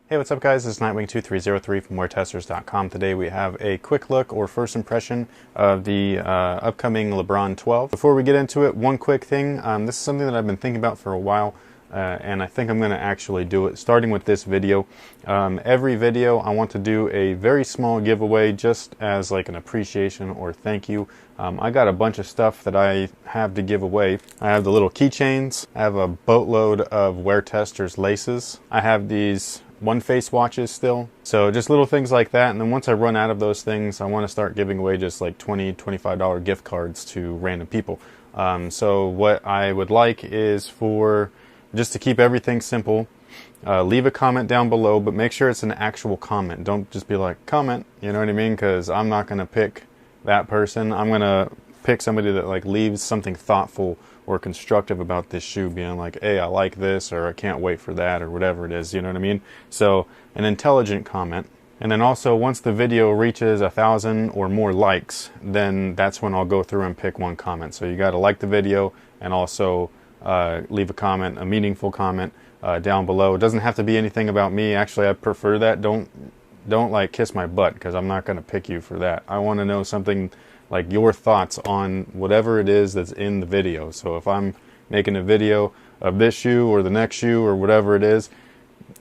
Hey, what's up guys? This is Nightwing2303 from WearTesters.com. Today we have a quick look or first impression of the upcoming LeBron 12. Before we get into it, one quick thing. This is something that I've been thinking about for a while, and I think I'm going to actually do it, starting with this video. Every video I want to do a very small giveaway just as like an appreciation or thank you. I got a bunch of stuff that I have to give away. I have the little keychains. I have a boatload of WearTesters laces. I have these one face watches still. So just little things like that. And then once I run out of those things, I want to start giving away just like $20, $25 gift cards to random people. So what I would like is for just to keep everything simple, leave a comment down below, but make sure it's an actual comment. Don't just be like, comment, you know what I mean? Because I'm not going to pick that person. I'm going to pick somebody that like leaves something thoughtful or constructive about this shoe, being like, hey, I like this, or I can't wait for that, or whatever it is, you know what I mean? So an intelligent comment. And then also once the video reaches 1,000 or more likes, then that's when I'll go through and pick one comment. So you got to like the video and also leave a comment, a meaningful comment down below. It doesn't have to be anything about me. Actually, I prefer that. Don't like kiss my butt, because I'm not going to pick you for that. I want to know something like your thoughts on whatever it is that's in the video. So if I'm making a video of this shoe or the next shoe or whatever it is,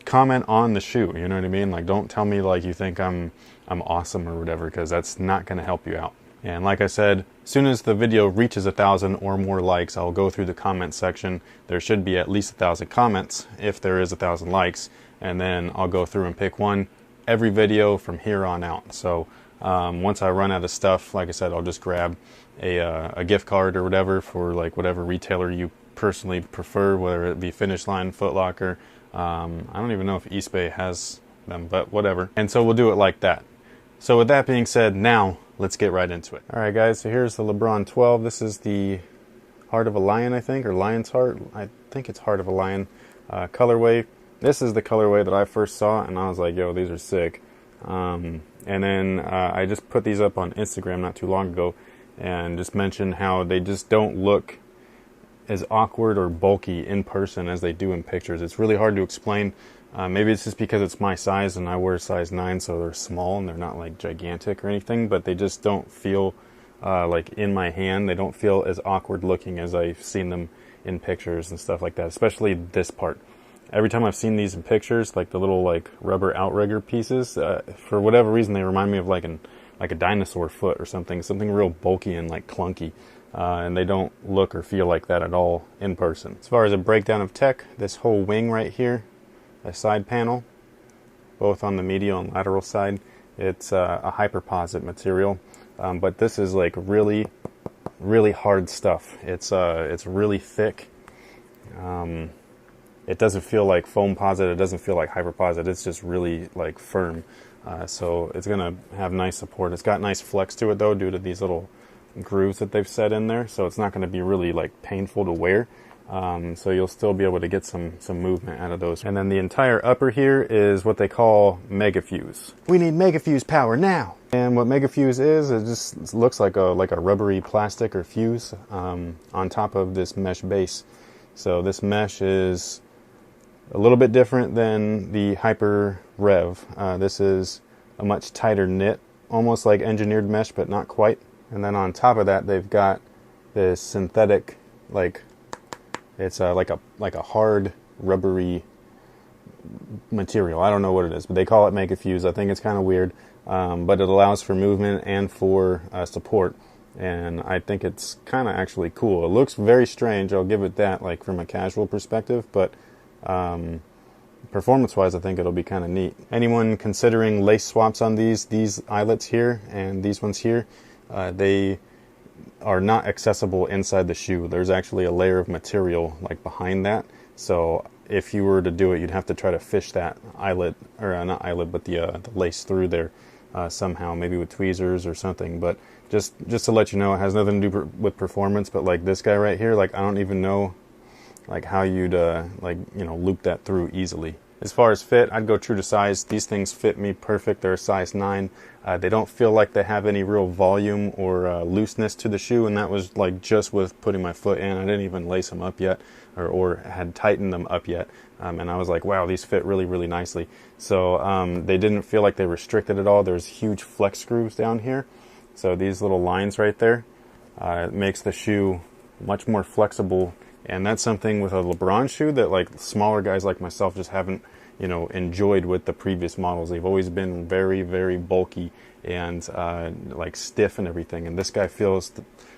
comment on the shoe, you know what I mean? Like, don't tell me like you think I'm awesome or whatever, because that's not going to help you out. And like I said, as soon as the video reaches 1,000 or more likes, I'll go through the comment section. There should be at least 1,000 comments if there is 1,000 likes, and then I'll go through and pick one every video from here on out. So once I run out of stuff, like I said, I'll just grab a gift card or whatever for like whatever retailer you personally prefer, whether it be Finish Line, Foot Locker. I don't even know if Eastbay has them, but whatever. And so we'll do it like that. So with that being said, now let's get right into it. All right, guys, so here's the LeBron 12. This is the Heart of a Lion, I think, or Lion's Heart. I think it's Heart of a Lion colorway. This is the colorway that I first saw, and I was like, yo, these are sick. And then I just put these up on Instagram not too long ago and just mentioned how they just don't look as awkward or bulky in person as they do in pictures. It's really hard to explain. Maybe it's just because it's my size and I wear size 9, so they're small and they're not like gigantic or anything, but they just don't feel like in my hand. They don't feel as awkward looking as I've seen them in pictures and stuff like that, especially this part. Every time I've seen these in pictures, like the little like rubber outrigger pieces, for whatever reason they remind me of like a dinosaur foot or something real bulky and like clunky, and they don't look or feel like that at all in person. As far as a breakdown of tech, this whole wing right here, a side panel, both on the medial and lateral side, it's a hyperposit material, but this is like really hard stuff. It's really thick. It doesn't feel like foam posit, it doesn't feel like hyperposit, it's just really like firm. So it's gonna have nice support. It's got nice flex to it though, due to these little grooves that they've set in there, so it's not gonna be really like painful to wear. So you'll still be able to get some movement out of those. And then the entire upper here is what they call Mega Fuse. We need Mega Fuse power now! And what Mega Fuse is, it just looks like a rubbery plastic or fuse on top of this mesh base. So this mesh is a little bit different than the Hyper Rev. This is a much tighter knit, almost like engineered mesh, but not quite. And then on top of that, they've got this synthetic, like it's like a hard rubbery material. I don't know what it is, but they call it Mega Fuse. I think it's kind of weird, but it allows for movement and for support. And I think it's kind of actually cool. It looks very strange, I'll give it that, like from a casual perspective, but performance-wise, I think it'll be kind of neat. Anyone considering lace swaps on these eyelets here and these ones here, they are not accessible inside the shoe. There's actually a layer of material like behind that. So if you were to do it, you'd have to try to fish that eyelet, or not eyelet, but the lace through there somehow, maybe with tweezers or something. But just to let you know, it has nothing to do with performance. But like this guy right here, like I don't even know like how you'd like, you know, loop that through easily. As far as fit, I'd go true to size. These things fit me perfect. They're a size 9. They don't feel like they have any real volume or looseness to the shoe, and that was like just with putting my foot in. I didn't even lace them up yet, or had tightened them up yet. And I was like, wow, these fit really, really nicely. So they didn't feel like they restricted at all. There's huge flex screws down here. So these little lines right there, it makes the shoe much more flexible. And that's something with a LeBron shoe that like smaller guys like myself just haven't, you know, enjoyed with the previous models. They've always been very, very bulky and like stiff and everything. And this guy feels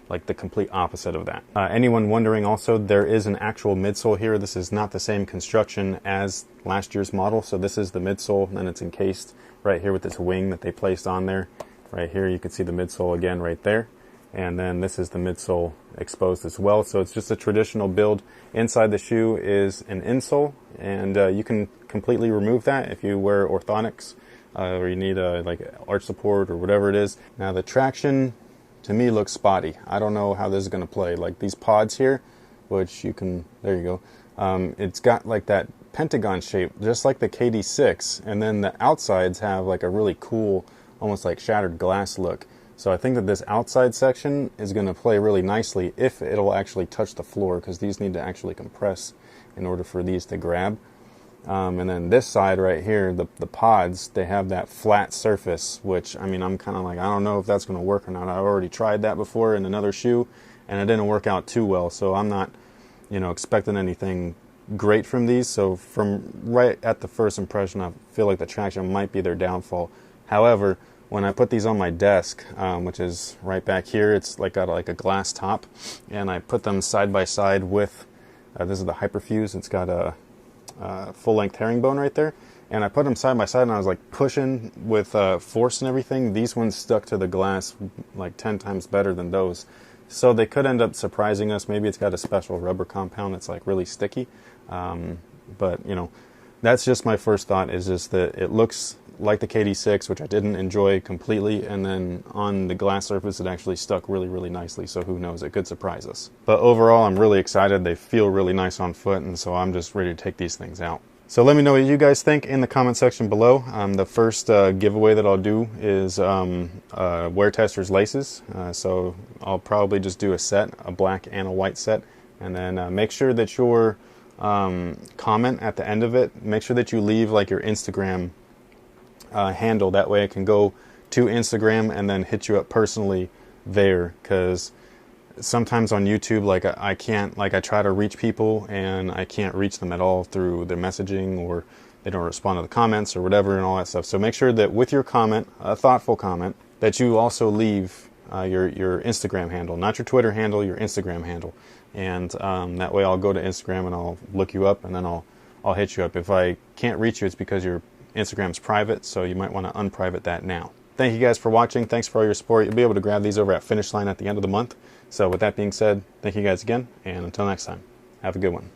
like the complete opposite of that. Anyone wondering also, there is an actual midsole here. This is not the same construction as last year's model. So this is the midsole, and it's encased right here with this wing that they placed on there. Right here you can see the midsole again right there. And then this is the midsole exposed as well. So it's just a traditional build. Inside the shoe is an insole, and you can completely remove that if you wear orthotics or you need like arch support or whatever it is. Now the traction to me looks spotty. I don't know how this is going to play. Like these pods here, which you can, there you go. It's got like that pentagon shape, just like the KD6, and then the outsides have like a really cool, almost like shattered glass look. So I think that this outside section is going to play really nicely if it'll actually touch the floor, because these need to actually compress in order for these to grab. And then this side right here, the pods, they have that flat surface, which, I mean, I'm kind of like, I don't know if that's going to work or not. I already tried that before in another shoe, and it didn't work out too well. So I'm not, you know, expecting anything great from these. So from right at the first impression, I feel like the traction might be their downfall. However, when I put these on my desk, which is right back here, it's like got like a glass top, and I put them side by side with, this is the Hyperfuse, it's got a full-length herringbone right there, and I put them side by side, and I was like pushing with force and everything. These ones stuck to the glass like 10 times better than those. So they could end up surprising us. Maybe it's got a special rubber compound that's like really sticky. But, you know, that's just my first thought, is just that it looks like the KD6, which I didn't enjoy completely, and then on the glass surface it actually stuck really, really nicely, so who knows, it could surprise us. But overall, I'm really excited. They feel really nice on foot, and so I'm just ready to take these things out. So let me know what you guys think in the comment section below. The first giveaway that I'll do is Wear Testers laces. So I'll probably just do a set, a black and a white set, and then make sure that your comment at the end of it, make sure that you leave like your Instagram handle. That way I can go to Instagram and then hit you up personally there, because sometimes on YouTube, like I can't, like I try to reach people and I can't reach them at all through their messaging, or they don't respond to the comments or whatever and all that stuff. So make sure that with your comment, a thoughtful comment, that you also leave your Instagram handle, not your Twitter handle, your Instagram handle. And that way I'll go to Instagram and I'll look you up, and then I'll hit you up. If I can't reach you, it's because your Instagram's private, so you might want to unprivate that now. Thank you guys for watching. Thanks for all your support. You'll be able to grab these over at Finish Line at the end of the month. So with that being said, thank you guys again, and until next time, have a good one.